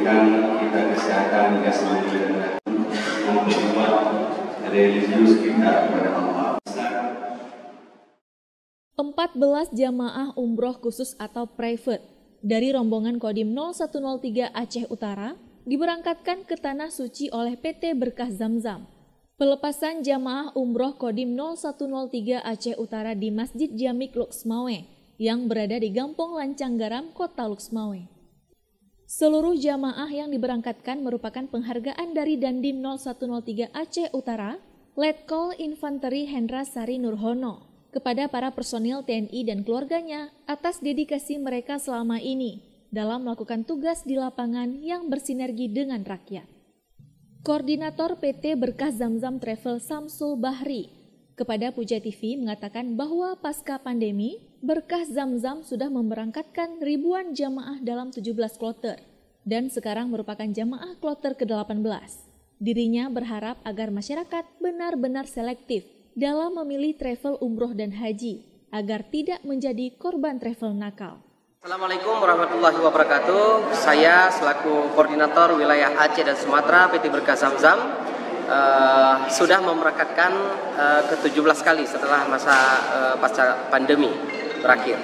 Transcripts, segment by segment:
memberikan kita kesehatan, keselamatan untuk umat religius kita kepada Allah. 14 jamaah umroh khusus atau private dari rombongan Kodim 0103 Aceh Utara diberangkatkan ke Tanah Suci oleh PT Berkah Zamzam. Pelepasan jamaah umroh Kodim 0103 Aceh Utara di Masjid Jamik Luxmawe yang berada di Gampong Lancang Garam, Kota Luxmawe. Seluruh jamaah yang diberangkatkan merupakan penghargaan dari Dandim 0103 Aceh Utara, Letkol Infanteri Hendra Sari Nurhono, kepada para personil TNI dan keluarganya atas dedikasi mereka selama ini dalam melakukan tugas di lapangan yang bersinergi dengan rakyat. Koordinator PT Berkah Zamzam Travel Samsul Bahri kepada Puja TV mengatakan bahwa pasca pandemi, Berkah Zamzam sudah memberangkatkan ribuan jamaah dalam 17 kloter dan sekarang merupakan jamaah kloter ke-18. Dirinya berharap agar masyarakat benar-benar selektif dalam memilih travel umroh dan haji agar tidak menjadi korban travel nakal. Assalamualaikum warahmatullahi wabarakatuh. Saya selaku koordinator wilayah Aceh dan Sumatera PT Berkah Zamzam sudah memberangkatkan ke-17 kali setelah masa pasca pandemi berakhir.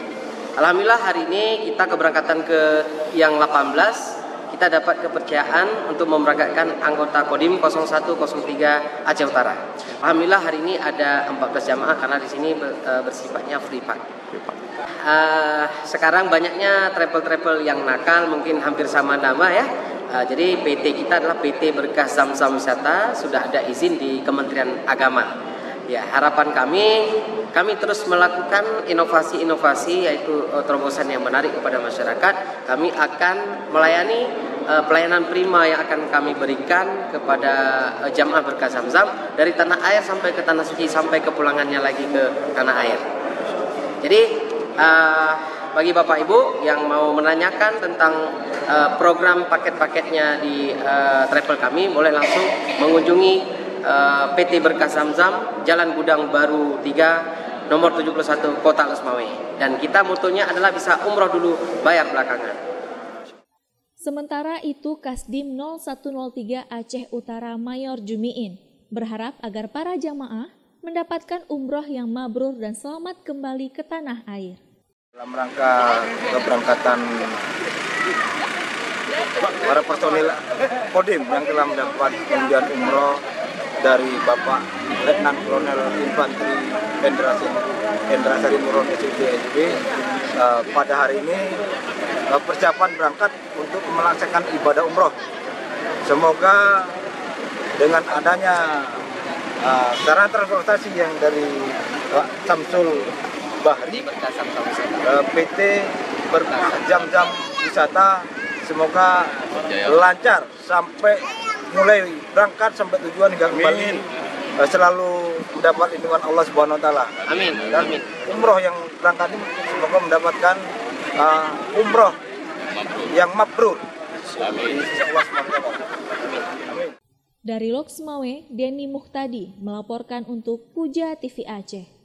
Alhamdulillah hari ini kita keberangkatan ke yang 18. Kita dapat kepercayaan untuk memberangkatkan anggota Kodim 0103 Aceh Utara. Alhamdulillah hari ini ada 14 jamaah karena di sini bersifatnya free park. Sekarang banyaknya travel-travel yang nakal, mungkin hampir sama nama ya. Jadi PT kita adalah PT Berkah Zamzam Wisata, sudah ada izin di Kementerian Agama. Ya, harapan kami terus melakukan inovasi-inovasi yaitu terobosan yang menarik kepada masyarakat. Kami akan melayani pelayanan prima yang akan kami berikan kepada jamaah Berkah Zamzam dari tanah air sampai ke Tanah Suci sampai kepulangannya lagi ke tanah air. Jadi bagi Bapak Ibu yang mau menanyakan tentang program paket-paketnya di travel kami, boleh langsung mengunjungi PT Berkah Zamzam, Jalan Gudang Baru 3, nomor 71, Kota Luxmawe. Dan kita motonya adalah bisa umroh dulu, bayar belakangan. Sementara itu, Kasdim 0103 Aceh Utara Mayor Jumiin berharap agar para jamaah mendapatkan umroh yang mabrur dan selamat kembali ke tanah air. Dalam rangka keberangkatan para personil Kodim yang telah mendapat undian umroh dari Bapak Letnan Kolonel Infanteri Hendra Sari Nurhono SID, pada hari ini persiapan berangkat untuk melaksanakan ibadah umroh. Semoga dengan adanya sarana transportasi yang dari Samsul Bahri, PT Berkah Zamzam Wisata, semoga lancar sampai mulai berangkat sampai tujuan hingga kembali selalu mendapat lindungan Allah Subhanahu wa taala. Amin. Dan umroh yang berangkat ini semoga mendapatkan umroh yang mabrur. Amin. Dari Luxmawe, Denny Muhtadi melaporkan untuk Puja TV Aceh.